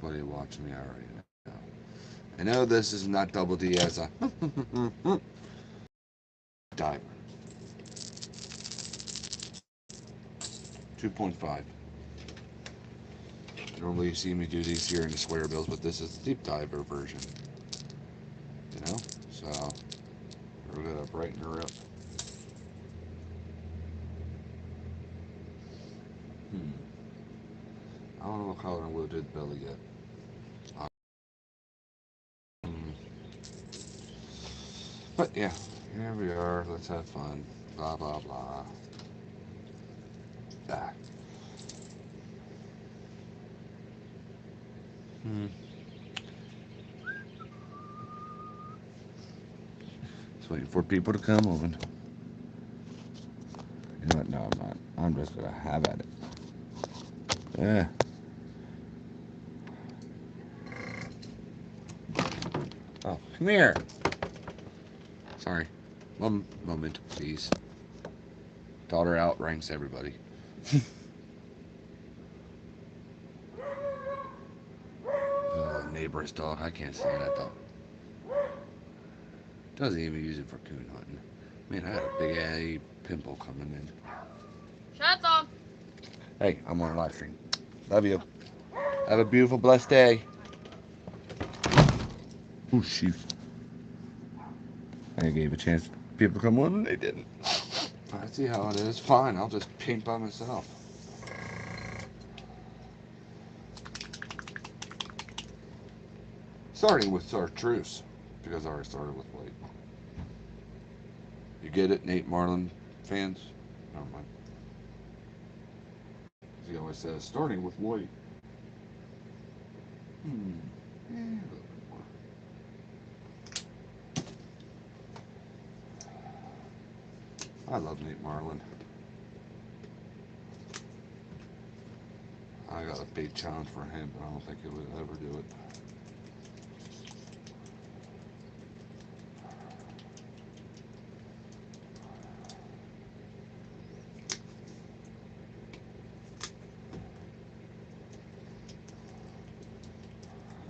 Everybody watching me already know. I know this is not Double D as a diver. 2.5. Normally you see me do these here in the square bills, but this is the deep diver version. You know? So we're gonna brighten her up. I don't know what color we'll do the belly yet. But yeah, here we are. Let's have fun. Blah blah blah. Ah. Hmm. Just waiting for people to come on. You know what? No, I'm not. I'm just gonna have at it. Yeah. Oh, come here. Sorry. One moment, please. Daughter outranks everybody. Neighbor's dog. I can't stand that dog. Doesn't even use it for coon hunting. Man, I had a big A pimple coming in. Shut up. Hey, I'm on a live stream. Love you. Have a beautiful, blessed day. Oh, shoot. I gave a chance people come on and they didn't. I see how it is. Fine, I'll just paint by myself. Starting with chartreuse, because I already started with white. You get it, Nate Marlin fans? Never mind. He always says, starting with white. A little bit more. I love Nate Marlin. I got a big challenge for him, but I don't think he would ever do it.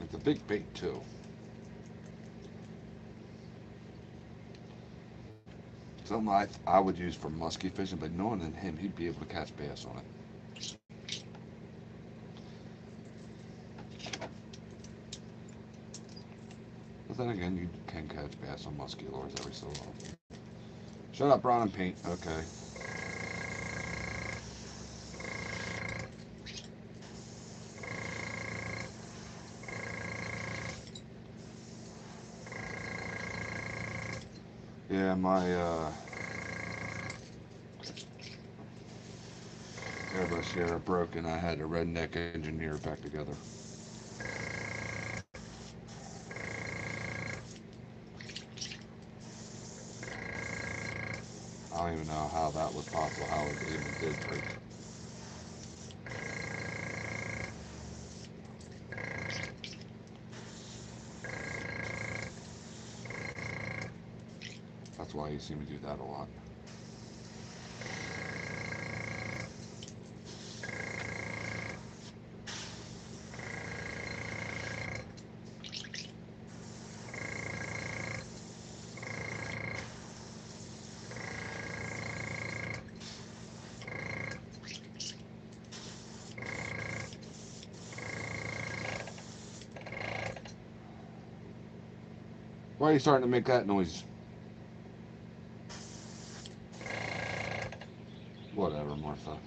It's a big bait, too. Something I would use for musky fishing, but knowing him, he'd be able to catch bass on it. But then again, you can catch bass on musky lures every so often. Shut up, Ron, and paint. Okay. Yeah, my airbrush here broke, and I had a redneck engineer back together. I don't even know how that was possible, how it even did break. That's why you see me do that a lot. Why are you starting to make that noise? Whatever, Martha.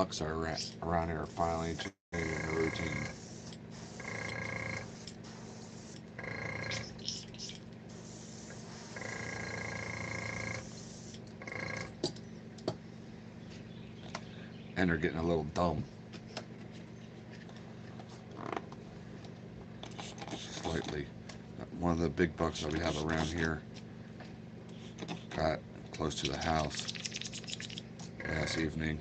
bucks are around here are finally changing their routine. And they're getting a little dumb. Slightly. One of the big bucks that we have around here got close to the house last evening.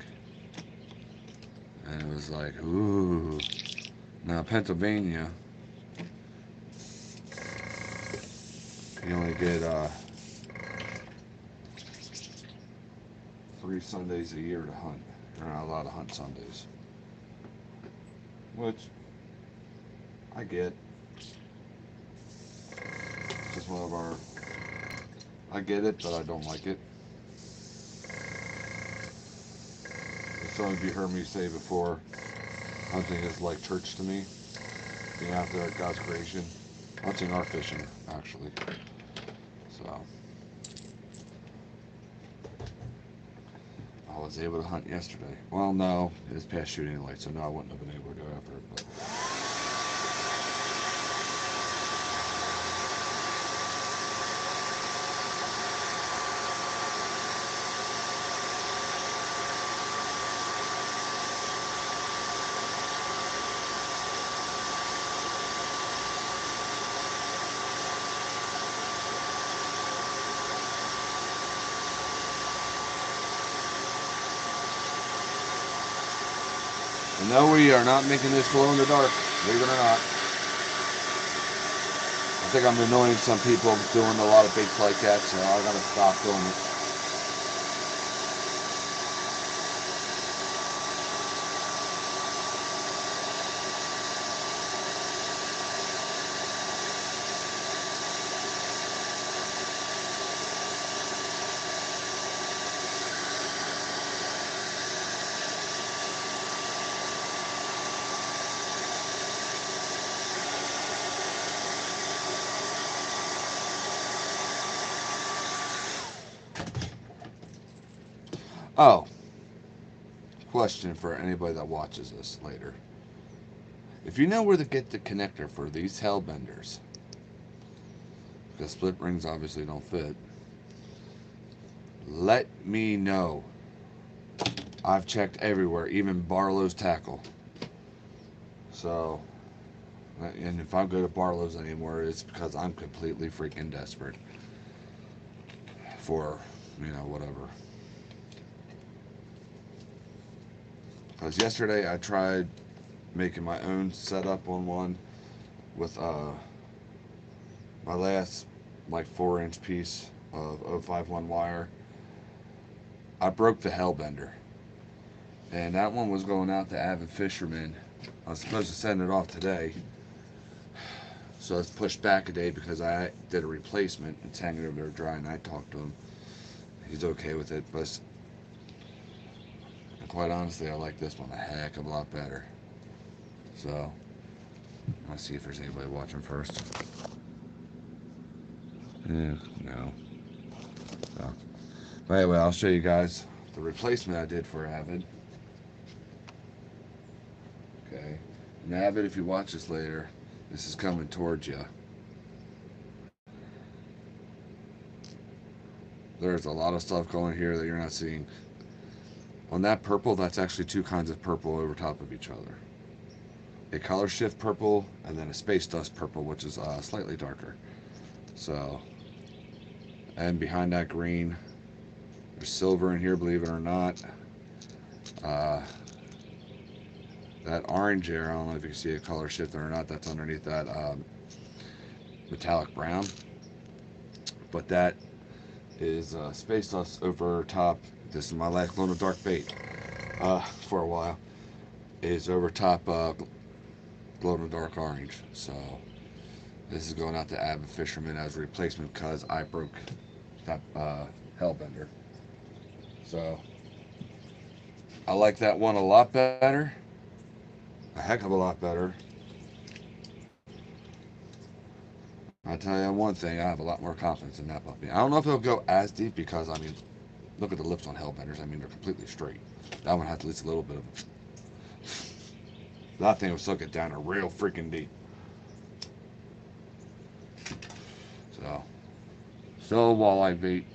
And it was like, ooh. Now, Pennsylvania, you only get 3 Sundays a year to hunt. There are not allowed to hunt Sundays. Which, I get. Just one of our... I get it, but I don't like it. Some of you heard me say before, hunting is like church to me. Being out there at God's creation. Hunting or fishing, actually. So, I was able to hunt yesterday. Well, no, it was past shooting light, so no, I wouldn't have been able to go after it. But and no, we are not making this glow in the dark, believe it or not. I think I'm annoying some people doing a lot of big flight cats, so I gotta stop doing it. Oh, question for anybody that watches this later. If you know where to get the connector for these Hellbenders, because split rings obviously don't fit, let me know. I've checked everywhere, even Barlow's Tackle. So, and if I go to Barlow's anymore, it's because I'm completely freaking desperate for, whatever. Because yesterday I tried making my own setup on one with my last 4-inch piece of 051 wire. I broke the Hellbender, and that one was going out to Avid Fisherman. I was supposed to send it off today, so it's pushed back a day because I did a replacement. It's hanging over there drying. I talked to him. He's okay with it, but quite honestly, I like this one a heck of a lot better. So, let's see if there's anybody watching first. No. So, but anyway, I'll show you guys the replacement I did for Avid. Okay. And Avid, if you watch this later, this is coming towards you. There's a lot of stuff going here that you're not seeing. On that purple, that's actually 2 kinds of purple over top of each other. A color shift purple and then a space dust purple, which is slightly darker. So, and behind that green, there's silver in here, believe it or not. That orange here, I don't know if you can see a color shift or not, that's underneath that metallic brown. But that is space dust over top. This is my last glow in the dark bait for a while. Is over top glow in the dark orange. So this is going out to Avid Fisherman as a replacement because I broke that Hellbender. So I like that one a lot better. A heck of a lot better. I tell you one thing, I have a lot more confidence in that puppy. I don't know if it'll go as deep because, look at the lips on Hellbenders. They're completely straight. That one had at least a little bit of it. That thing was sucking down a real freaking deep. So, still a walleye bait.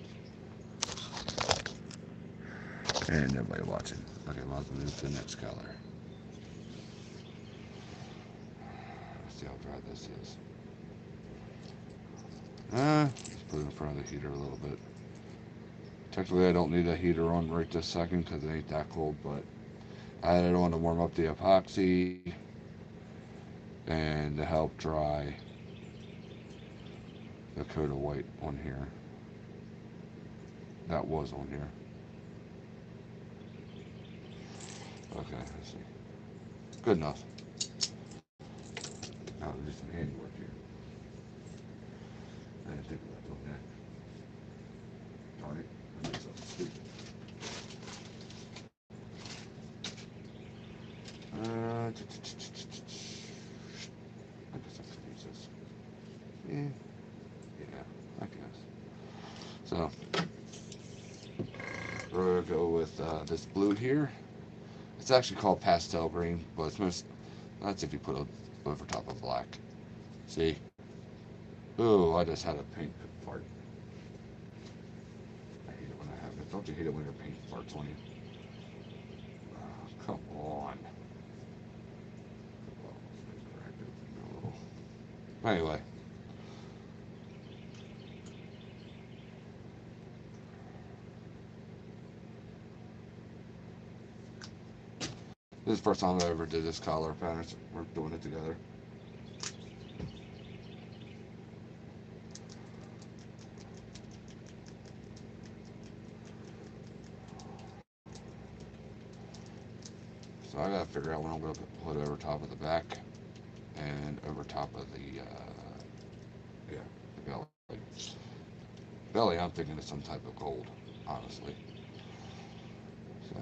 And nobody watching. Okay, well, let's move to the next color. Let's see how dry this is. Let's put it in front of the heater a little bit. Technically, I don't need a heater on right this second because it ain't that cold, but I had it on to warm up the epoxy and to help dry the coat of white on here. That was on here. Okay, let's see. Good enough. Now we'll do some handiwork here. I didn't think about doing that. Darn it. I did something stupid. I guess I could use this. Yeah, I guess. So, we're going to go with this blue here. It's actually called pastel green, but it's most, that's if you put it over top of black. See? Ooh, I just had a paint fart. I hate it when I have it. Don't you hate it when your paint farts on you? Oh, come on. Anyway. This is the first time I ever did this color pattern. So we're doing it together. So I gotta figure out when I'm gonna put over top of the back and over top of the the belly. Belly, I'm thinking of some type of gold, honestly. So.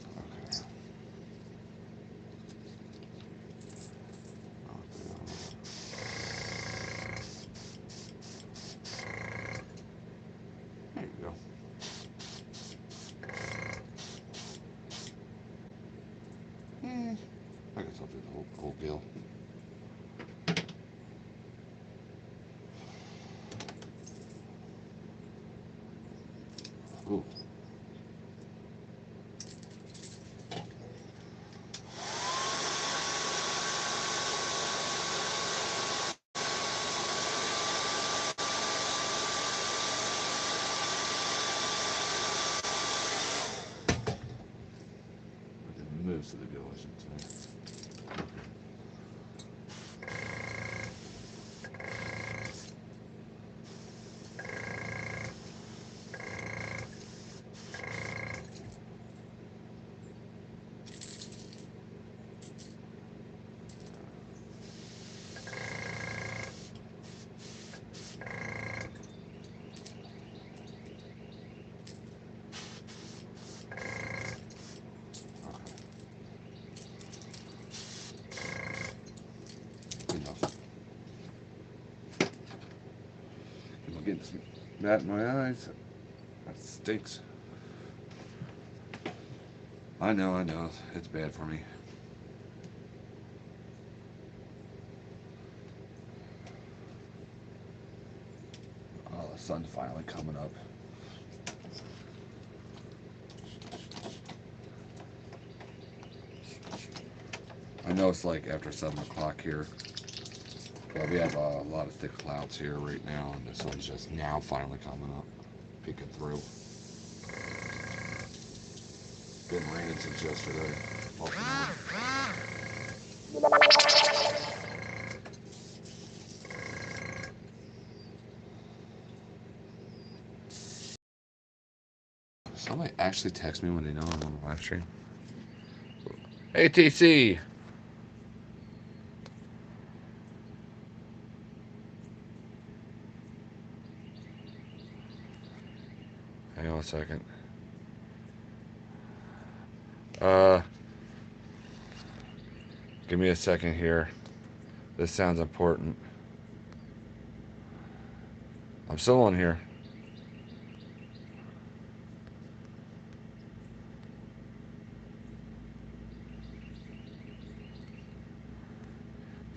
Okay. There you go. I guess I'll do the whole deal. Ooh. Moves to the go, I should say. Enough. I'm getting some that in my eyes. That stinks. I know. It's bad for me. Oh, the sun's finally coming up. I know it's like after 7 o'clock here. But we have a lot of thick clouds here right now, and the sun's just now finally coming up, peeking through. Been raining since yesterday. Somebody actually text me when they know I'm on the live stream. ATC. Hang on a second. Give me a second here. This sounds important. I'm still on here.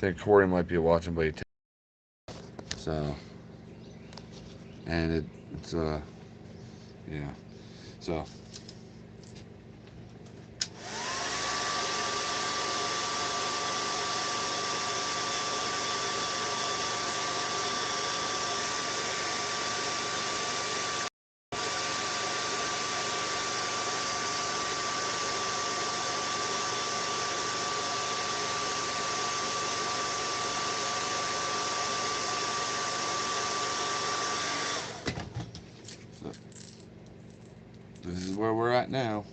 think Corey might be watching, but so, and it's yeah, so. This is where we're at now.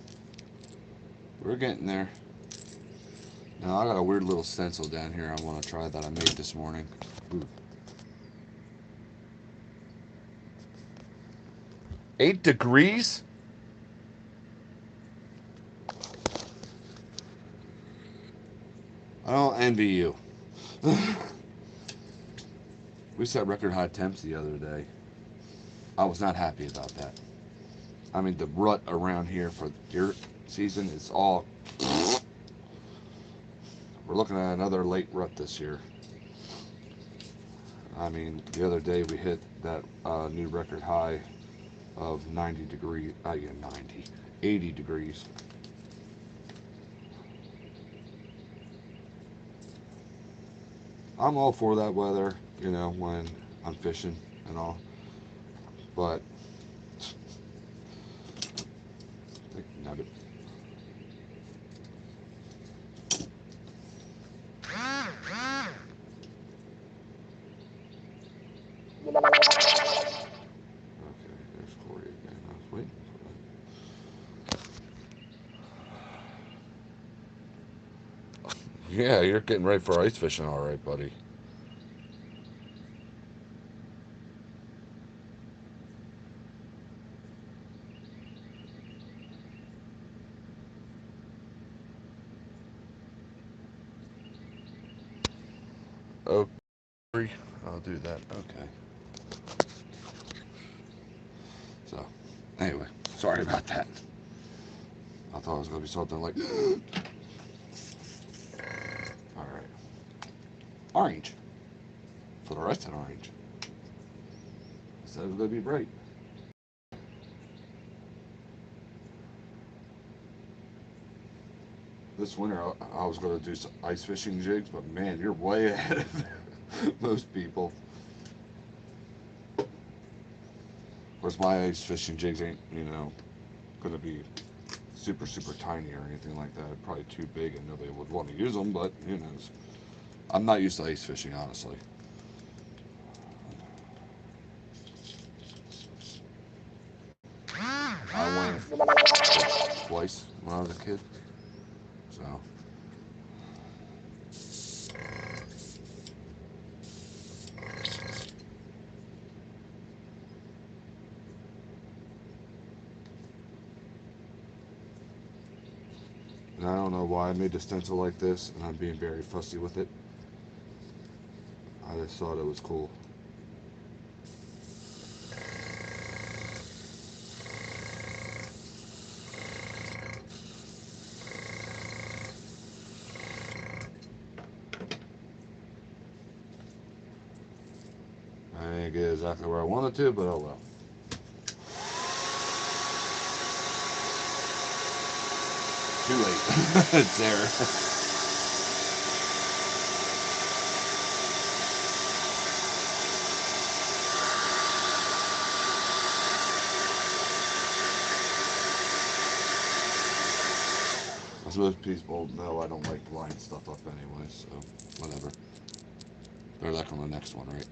We're getting there. Now I got a weird little stencil down here I want to try that I made this morning. Ooh. 8 degrees? I don't envy you. We set record high temps the other day. I was not happy about that. I mean, the rut around here for deer season is all. We're looking at another late rut this year. I mean, the other day we hit that new record high of 90 degrees. Yeah, 90. 80 degrees. I'm all for that weather, you know, when I'm fishing and all. But nugget. Okay, there's Corey again. I was waiting for that. Yeah, you're getting ready for ice fishing, all right, buddy. Okay, I'll do that. Okay. So, anyway, sorry about that. I thought it was going to be something like. All right. Orange. Fluorescent orange. Said it was going to be bright. This winter, I was going to do some ice fishing jigs, but man, you're way ahead of most people. Of course, my ice fishing jigs ain't, you know, going to be super, super tiny or anything like that. Probably too big and nobody would want to use them, but, you know, I'm not used to ice fishing, honestly. I went twice when I was a kid, so. And I don't know why I made the stencil like this, and I'm being very fussy with it. I just thought it was cool. I didn't get exactly where I wanted to, but oh well. Too late. It's there. As most people know, I don't like lining stuff up anyway, so whatever. Better luck on the next one, right?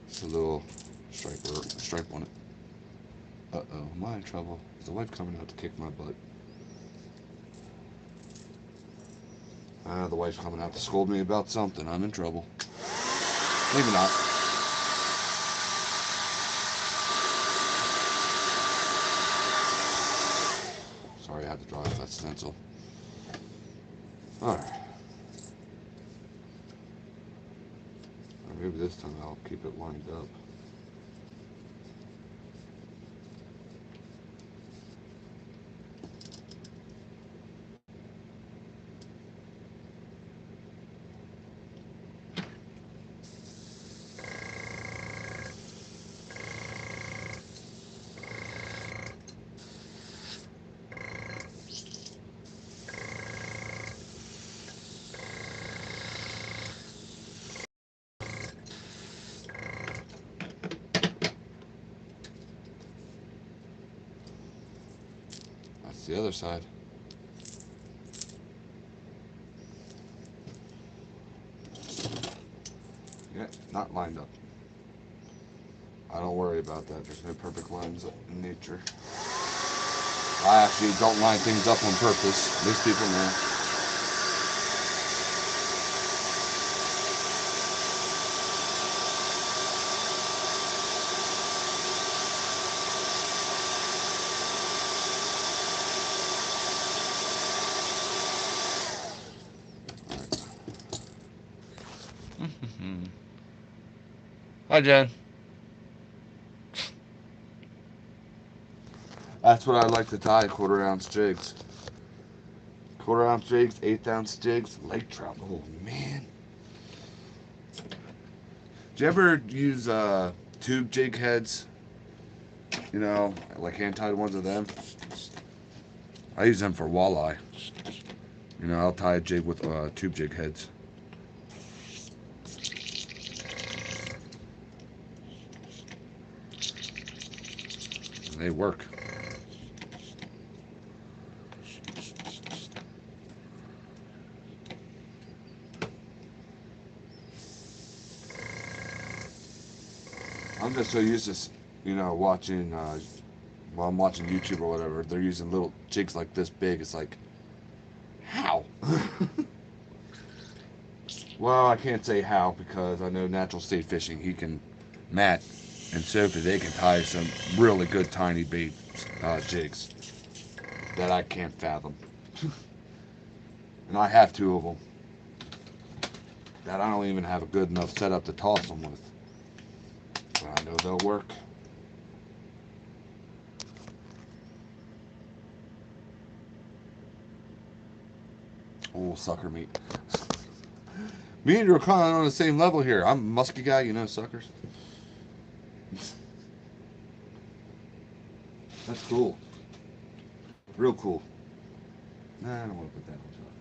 Just a little stripe on it. Uh-oh, am I in trouble? Is the wife coming out to kick my butt? The wife's coming out to scold me about something. I'm in trouble. Maybe not. Sorry I had to draw that stencil. Alright. Maybe this time I'll keep it lined up. That's the other side. Yeah, not lined up. I don't worry about that. There's no perfect lines in nature. I actually don't line things up on purpose. Most people know. Hi, Jen. That's what I like to tie, 1/4 ounce jigs. 1/4 ounce jigs, 1/8 ounce jigs, lake trout. Oh, man. Do you ever use tube jig heads? You know, like hand tied ones of them? I use them for walleye. You know, I'll tie a jig with tube jig heads. And they work. I'm just so used to, you know, watching, while I'm watching YouTube or whatever, they're using little jigs like this big. It's like, how? Well, I can't say how because I know Natural State Fishing, Matt and Sophie, they can tie some really good tiny bait jigs that I can't fathom. And I have 2 of them that I don't even have a good enough setup to toss them with. But I know they'll work. Oh, sucker meat. Me and you are kind of on the same level here. I'm a musky guy, you know, suckers. That's cool. Real cool. Nah, I don't want to put that on top.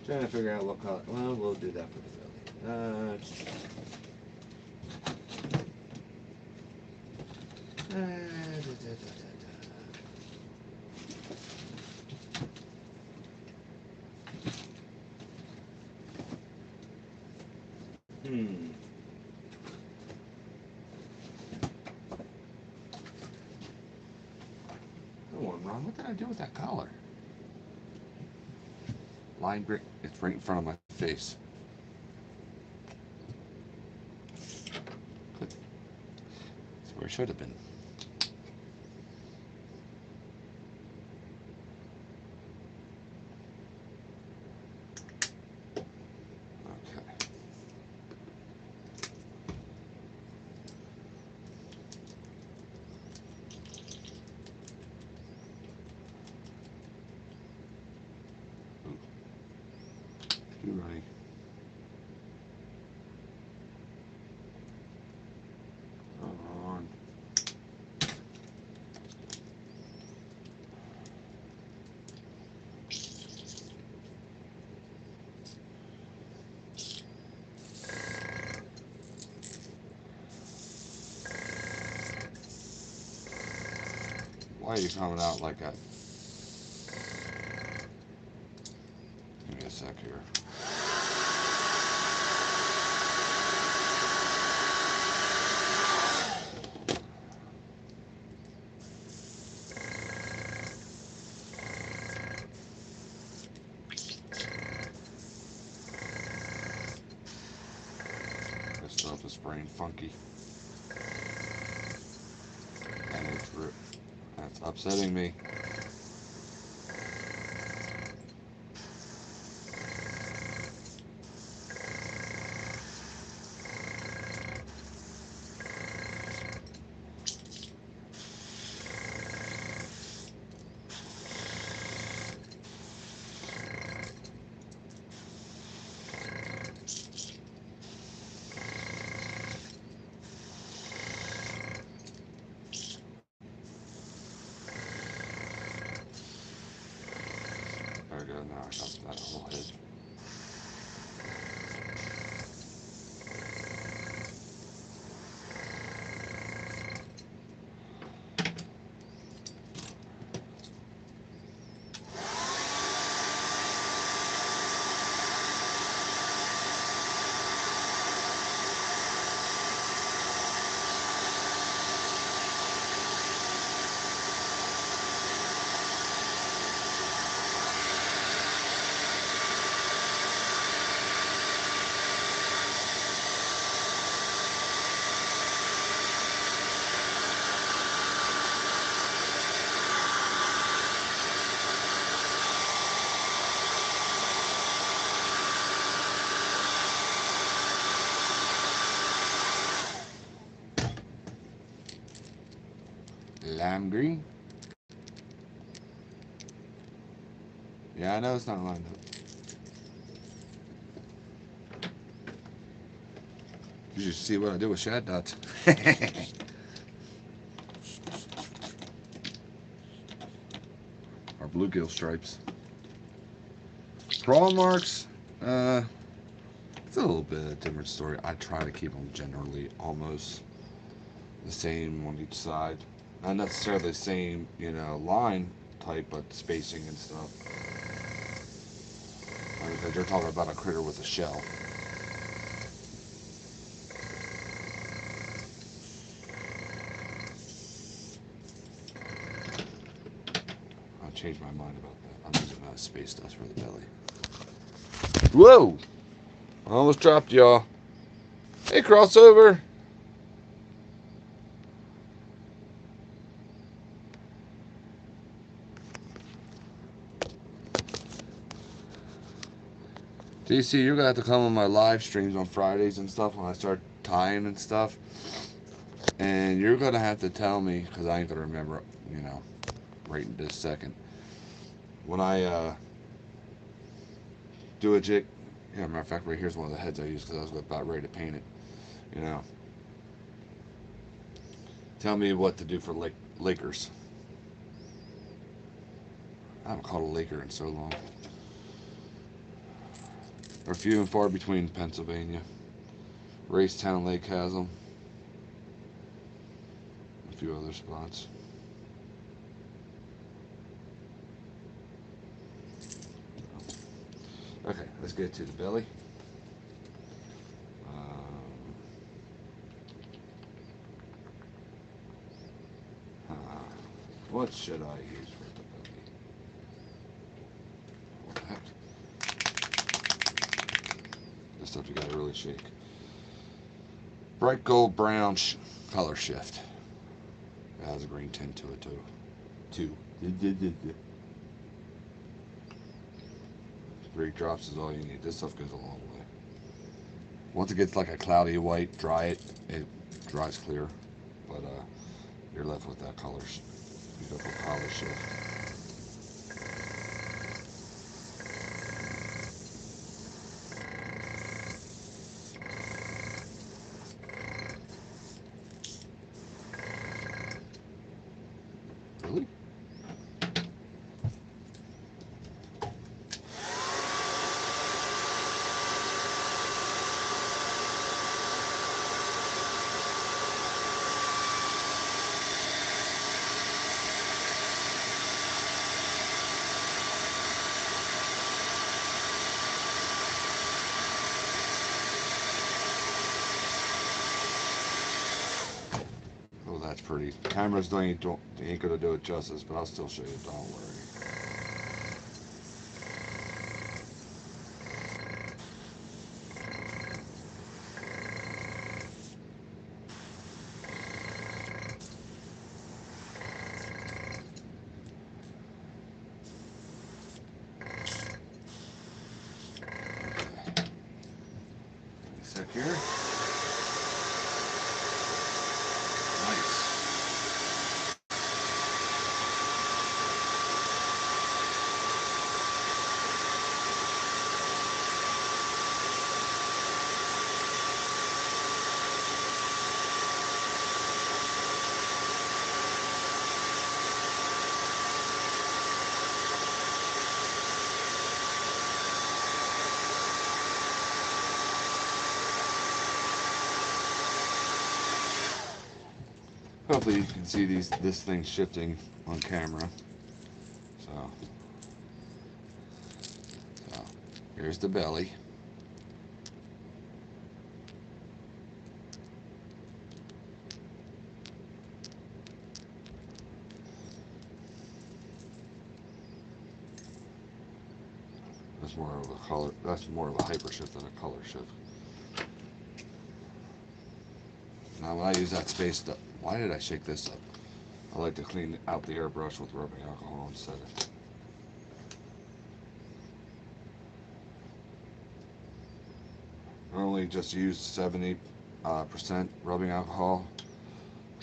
Trying to figure out what color. Well, we'll do that for the belly. Oh, I'm wrong. What did I do with that collar? Lime green. It's right in front of my face. That's where it should have been. Okay. Too runny. On. Why are you coming out like that? Give me a sec here. This stuff is spraying funky. And that's upsetting me. There we go. Now I got that whole head. Lime green. Yeah, I know it's not lined up. You should see what I do with shad dots. Our bluegill stripes. Crawl marks, it's a little bit of a different story. I try to keep them generally almost the same on each side. Not necessarily the same, line type, but spacing and stuff. Because you're talking about a critter with a shell. I changed my mind about that. I'm using space dust for the belly. Whoa! I almost dropped y'all. Hey, crossover! DC, you're gonna have to come on my live streams on Fridays and stuff when I start tying and stuff. And you're gonna have to tell me, because I ain't gonna remember, right in this second. When I do a jig, matter of fact, right here's one of the heads I used because I was about ready to paint it. Tell me what to do for Lakers. I haven't caught a Laker in so long. They're few and far between Pennsylvania. Racetown Lake has them. A few other spots. Okay, let's get to the belly. What should I use for the belly? What the heck? This stuff you gotta really shake. Bright gold brown color shift. It has a green tint to it too. 3 drops is all you need. This stuff goes a long way. Once it gets like a cloudy white, dry it dries clear. But you're left with that beautiful color shift. Really? Oh, that's pretty. Cameras ain't gonna do it justice, but I'll still show you. Don't worry. Sec here. Nice. Hopefully you can see this thing shifting on camera. So here's the belly. That's more of a color. That's more of a hyper shift than a color shift. Now when I use that space stuff, why did I shake this up? I like to clean out the airbrush with rubbing alcohol instead of. Normally just use 70% rubbing alcohol,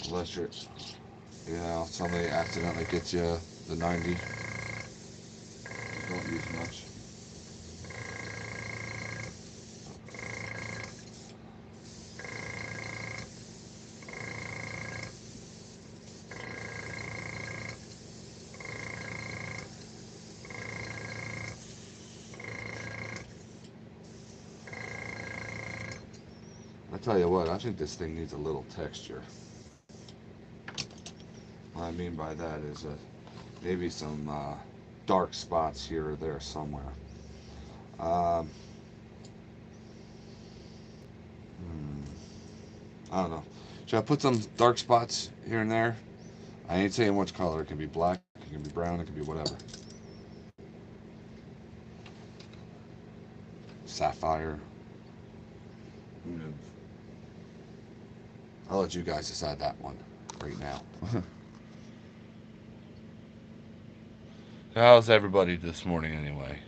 unless you're You know, somebody accidentally gets you the 90. Don't use much. I tell you what, I think this thing needs a little texture. What I mean by that is maybe some dark spots here or there somewhere. Um, hmm, I don't know. Should I put some dark spots here and there? I ain't saying which color. It can be black, it can be brown, it can be whatever. Sapphire. Who knows? I'll let you guys decide that one right now. How's everybody this morning anyway?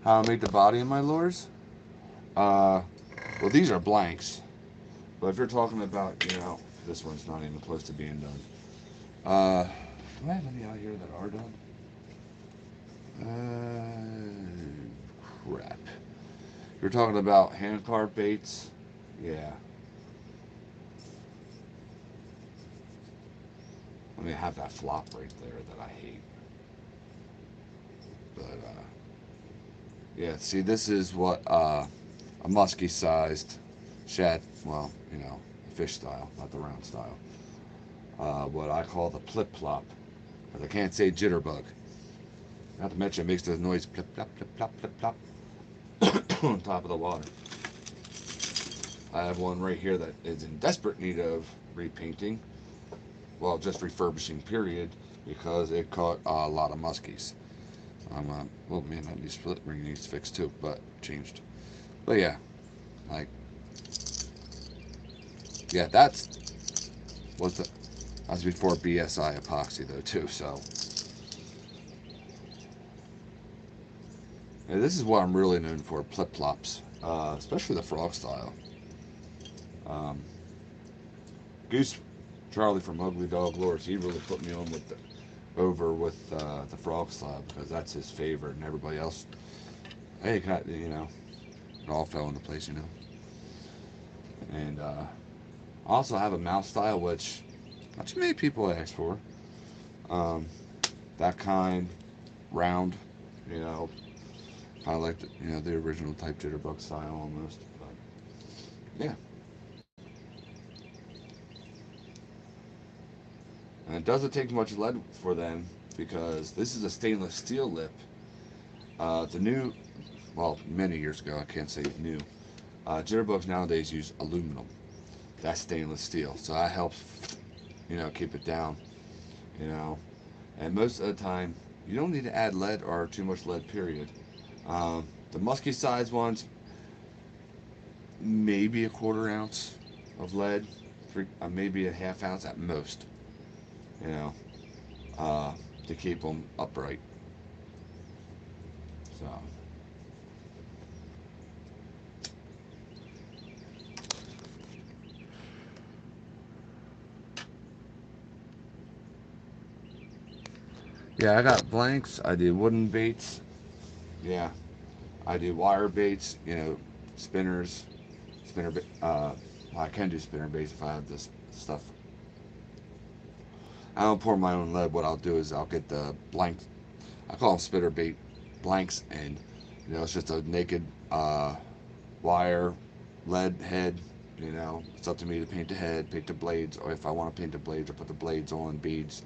How I make the body of my lures? Uh, well, these are blanks. But if you're talking about, you know, this one's not even close to being done. Do I have any out here that are done? Crap. You're talking about hand carved baits? Yeah. I mean, I have that flop right there that I hate. But, yeah, see, this is what a musky sized shad, well, you know, fish style, not the round style. What I call the plip plop. Because I can't say jitterbug. Not to mention, it makes the noise plip plop, plip plop, plip plop on top of the water. I have one right here that is in desperate need of repainting. Well, just refurbishing, period, because it caught a lot of muskies. Well, man, that new split ring needs fixed too, but changed. But yeah, like, yeah, was the that was before BSI epoxy though too. So yeah, this is what I'm really known for, plip plops, especially the frog style. Um, Goose Charlie from Ugly Dog Lures, he really put me on with the frog style because that's his favorite, and everybody else, hey, you know, it all fell into place, you know. And I also have a mouse style, which not too many people ask for. Um, that kind, round, you know, kind of like the original type jitterbug style almost. But yeah, and it doesn't take much lead for them because this is a stainless steel lip. The new, well, many years ago, I can't say new. Jitterbugs nowadays use aluminum. That's stainless steel, so that helps, you know, keep it down. You know, and most of the time, you don't need to add lead or too much lead. Period. The musky size ones, maybe a quarter ounce of lead, maybe a half ounce at most. You know, uh, to keep them upright. So yeah, I got blanks. I do wooden baits. Yeah, I do wire baits. You know, spinners, spinner. Well, I can do spinner baits if I have this stuff. I don't pour my own lead. What I'll do is I'll get the blanks. I call them spinner bait blanks, and you know it's just a naked wire lead head. You know, it's up to me to paint the head, paint the blades, or if I want to paint the blades, I put the blades on beads,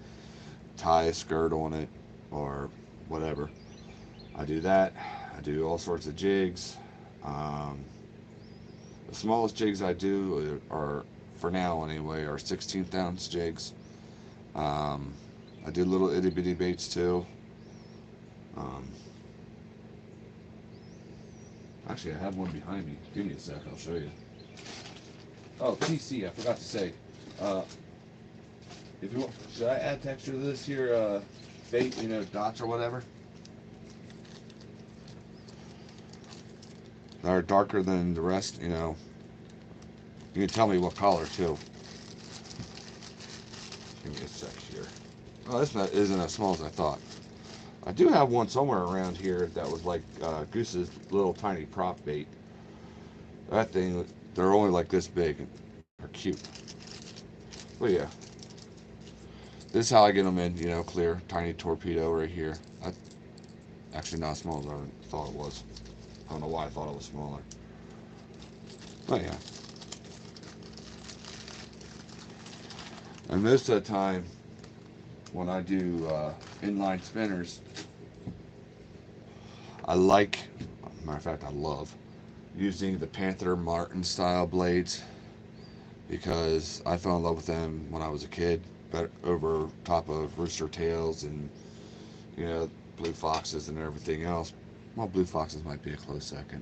tie a skirt on it, or whatever. I do that. I do all sorts of jigs. Um, the smallest jigs I do are, for now anyway, are 16th ounce jigs. Um, I do little itty bitty baits too. Um, actually, I have one behind me. Give me a sec, I'll show you. Oh, TC, I forgot to say. Uh, if you want, should I add texture to this here bait? You know, dots or whatever. That are darker than the rest. You know, You can tell me what color too. Give me a sec here. Oh, this not, isn't as small as I thought. I do have one somewhere around here that was like Goose's little tiny prop bait. That thing, they're only like this big and they're cute. But yeah, this is how I get them in, you know, clear, tiny torpedo right here. That's actually not as small as I thought it was. I don't know why I thought it was smaller. But yeah. And most of the time, when I do inline spinners, I like, matter of fact, I love using the Panther Martin style blades because I fell in love with them when I was a kid, but over top of rooster tails and you know blue foxes and everything else. Well, blue foxes might be a close second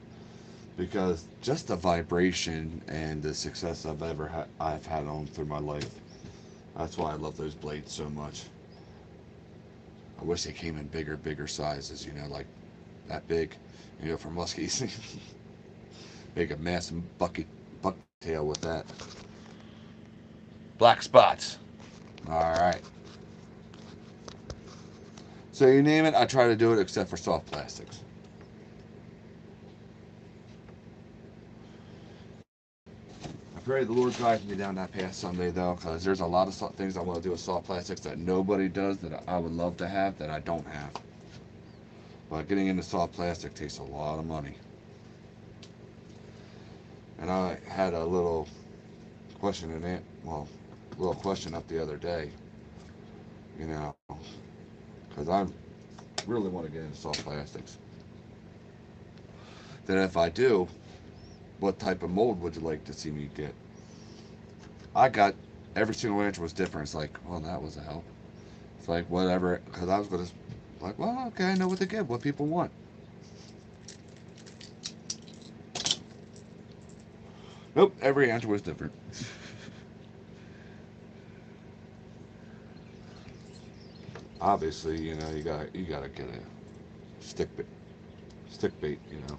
because just the vibration and the success I've had on through my life. That's why I love those blades so much. I wish they came in bigger sizes. You know, like that big. You know, for muskies. Make a massive bucktail with that. Black spots. All right. So you name it, I try to do it except for soft plastics. I pray the Lord guides me down that path someday, though, because there's a lot of things I want to do with soft plastics that nobody does that I would love to have that I don't have. But getting into soft plastic takes a lot of money. And I had a little question little question up the other day, you know, because I really want to get into soft plastics. Then if I do, what type of mold would you like to see me get? I got every single answer was different. It's like, well, that was a help. It's like whatever, because I was gonna like, well, okay, I know what to give, what people want. Nope, every answer was different. Obviously, you know, you gotta get a stick bait, you know.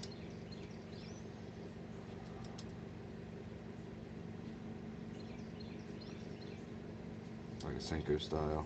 Like a Senko style.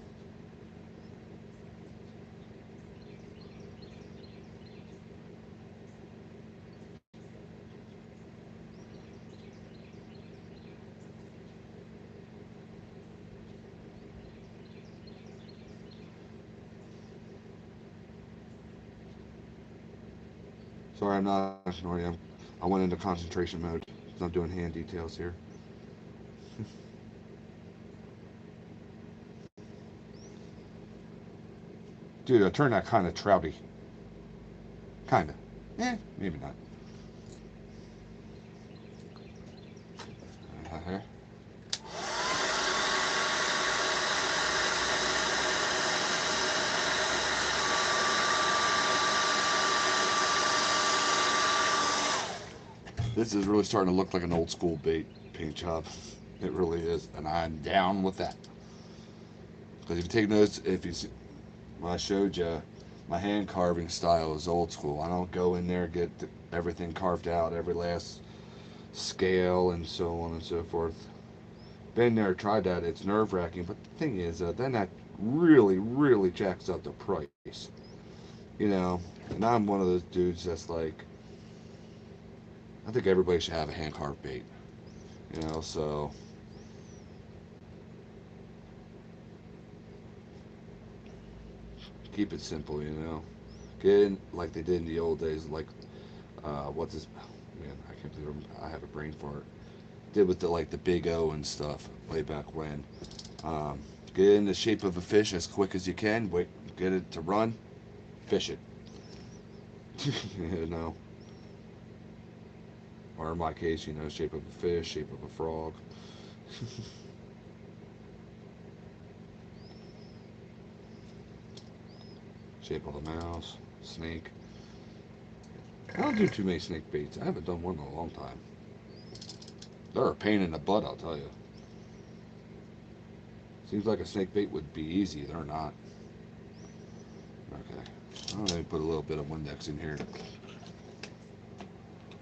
Sorry, I'm not ignoring you. I went into concentration mode. So I'm doing hand details here. Dude, I turned that kind of trouty. Kinda. Maybe not. Uh-huh. This is really starting to look like an old school bait paint job. It really is, and I'm down with that. Because if you take notes, if you see, when I showed you, my hand carving style is old school. I don't go in there get everything carved out, every last scale and so on and so forth. Been there, tried that. It's nerve wracking, but the thing is, then that really jacks up the price. You know, and I'm one of those dudes that's like, I think everybody should have a hand carved bait. You know, so keep it simple. You know, get in like they did in the old days. Like, what's this? Man, I can't believe I have a brain fart. Did with the like the Big O and stuff way back when. Um, get it in the shape of a fish as quick as you can. Wait, get it to run. Fish it. You know, or in my case, you know, shape of a fish, shape of a frog. Shape of a mouse, snake. I don't do too many snake baits. I haven't done one in a long time. They're a pain in the butt, I'll tell you. Seems like a snake bait would be easy. They're not. Okay. I'm going to put a little bit of Windex in here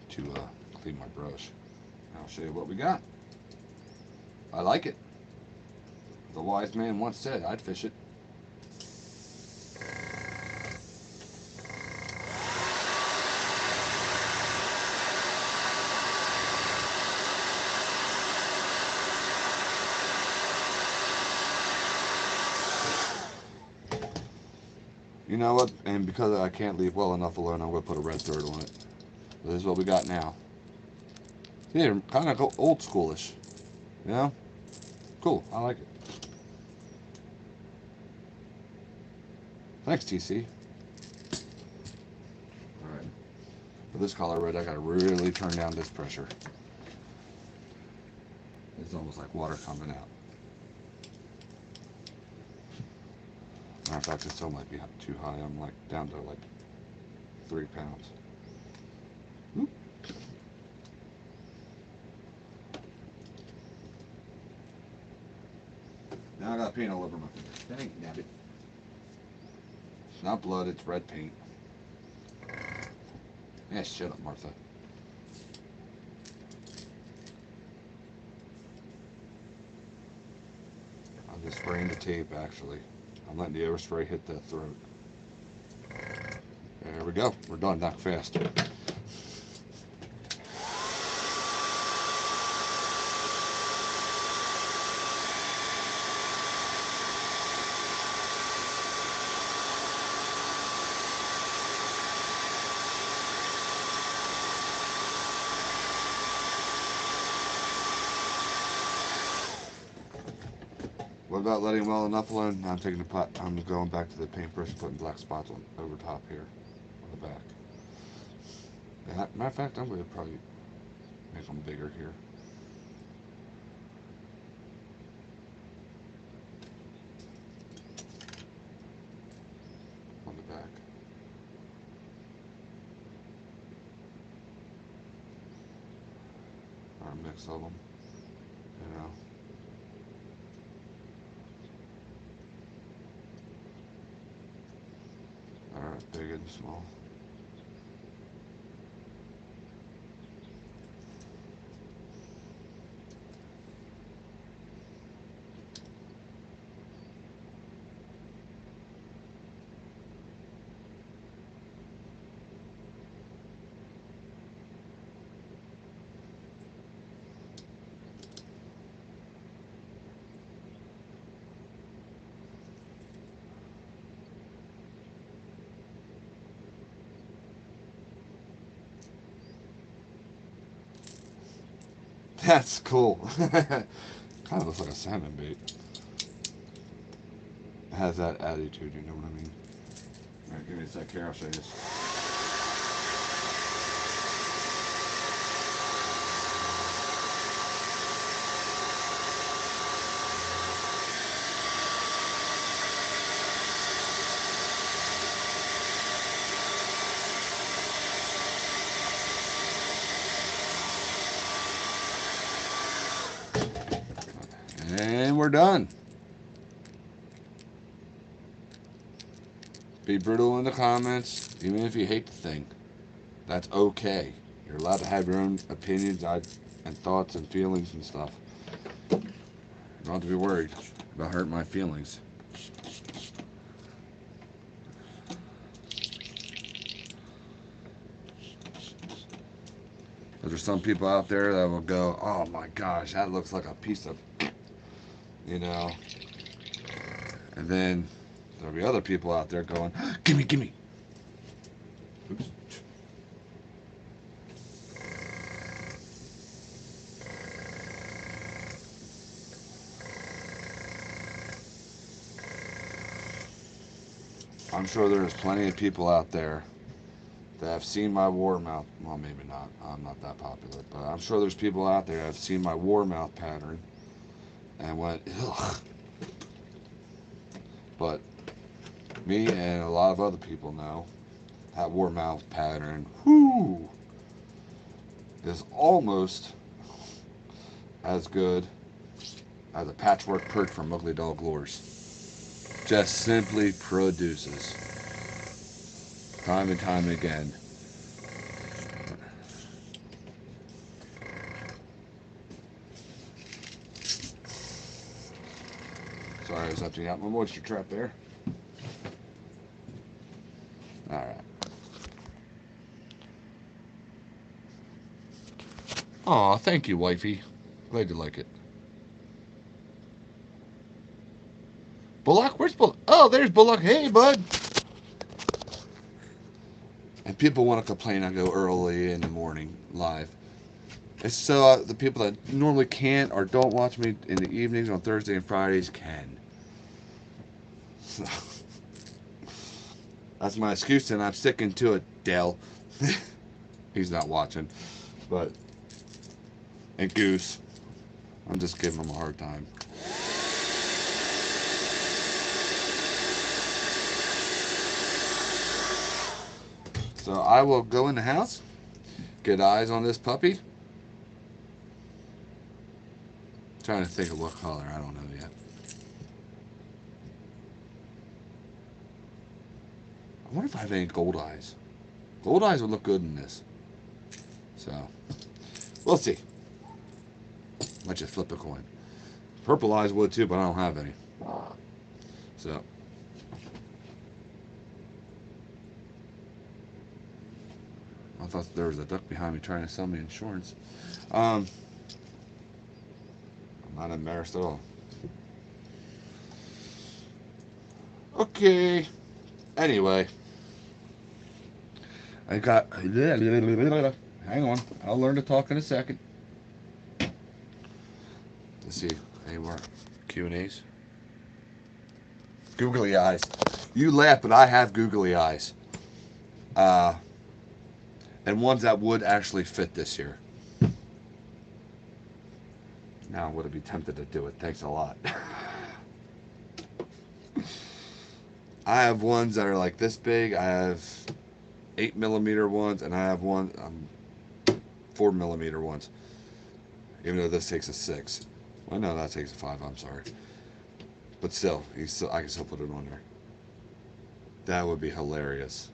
to clean my brush. I'll show you what we got. I like it. The wise man once said I'd fish it. You know what? And because I can't leave well enough alone, I'm going to put a red thread on it. This is what we got now. Yeah, kind of old schoolish. You know? Cool. I like it. Thanks, TC. Alright. For this color red, I got to really turn down this pressure. It's almost like water coming out. Matter of fact, it still might be too high. I'm like down to like 3 pounds. Oop. Now I got paint all over my finger. Dang, nabbit. It's not blood, it's red paint. Yeah, shut up, Martha. I'm just spraying the tape, actually. I'm letting the overspray hit that throat. There we go. We're done. Not fast. What about letting well enough alone? Now I'm taking the pot. I'm going back to the paintbrush, putting black spots on over top here, on the back. Matter of fact, I'm going to probably make them bigger here. On the back. Or a mix of them. You know. Alright, big and small. That's cool. Kind of looks like a salmon bait. It has that attitude, you know what I mean? Alright, give me a sec here, I'll show you this. And we're done. Be brutal in the comments, even if you hate the thing. That's okay. You're allowed to have your own opinions and thoughts and feelings and stuff. You don't have to be worried about hurting my feelings. There's some people out there that will go, oh my gosh, that looks like a piece of, you know. And then there'll be other people out there going, gimme, gimme. Oops. I'm sure there's plenty of people out there that have seen my warmouth. Well, maybe not. I'm not that popular. But I'm sure there's people out there that have seen my warmouth pattern and went, ugh. But me and a lot of other people know that warmouth pattern, whoo, is almost as good as a patchwork perch from Ugly Dog Lures. Just simply produces. Time and time again. Sorry, I was emptying out my moisture trap there. Alright. Aw, thank you, wifey. Glad you like it. Bullock? Where's Bullock? Oh, there's Bullock. Hey, bud. And people want to complain I go early in the morning live. It's so the people that normally can't or don't watch me in the evenings on Thursday and Fridays can. So, that's my excuse, and I'm sticking to it, Dale. He's not watching. But, and Goose. I'm just giving him a hard time. So I will go in the house, get eyes on this puppy. Trying to think of what color, I don't know yet. I wonder if I have any gold eyes. Gold eyes would look good in this. So, we'll see. Might just flip a coin. Purple eyes would too, but I don't have any. So. I thought there was a duck behind me trying to sell me insurance. I'm not embarrassed at all. Okay. Anyway. I got... Hang on. I'll learn to talk in a second. Let's see. Any more Q&As? Googly eyes. You laugh, but I have googly eyes. And ones that would actually fit this year. Now, would I be tempted to do it? Thanks a lot. I have ones that are like this big. I have 8mm ones, and I have 4mm ones. Even though this takes a 6. Well, no, that takes a 5. I'm sorry. But still, I can still put it on there. That would be hilarious.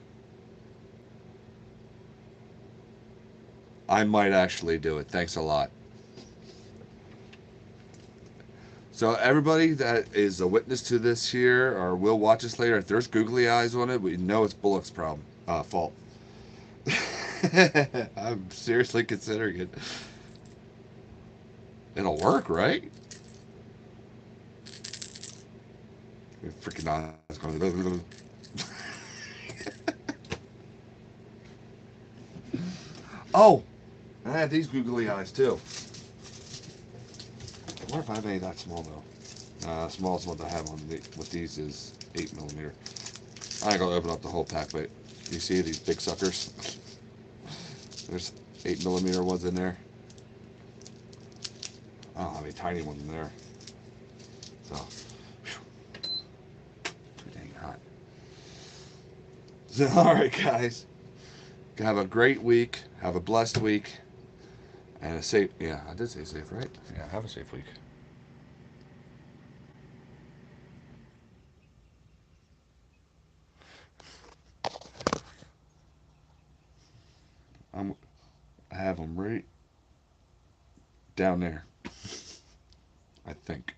I might actually do it. Thanks a lot. So everybody that is a witness to this here or will watch this later, if there's googly eyes on it, we know it's Bullock's fault. I'm seriously considering it. It'll work, right? Freaking eyes going. Oh, I have these googly eyes too. I wonder if I have any that small though. Smallest one I have with these is 8mm. I ain't gonna open up the whole pack, but you see these big suckers? There's 8mm ones in there. I don't have any tiny ones in there. So, too dang hot. So, alright guys. Have a great week. Have a blessed week. And a safe, yeah, I did say safe, right? Yeah, have a safe week. I have them right down there. I think.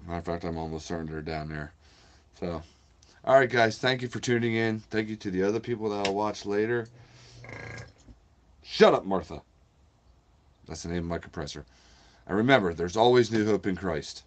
Matter of fact, I'm almost certain they're down there. So, all right, guys. Thank you for tuning in. Thank you to the other people that I'll watch later. Shut up, Martha. That's the name of my compressor. And remember, there's always new hope in Christ.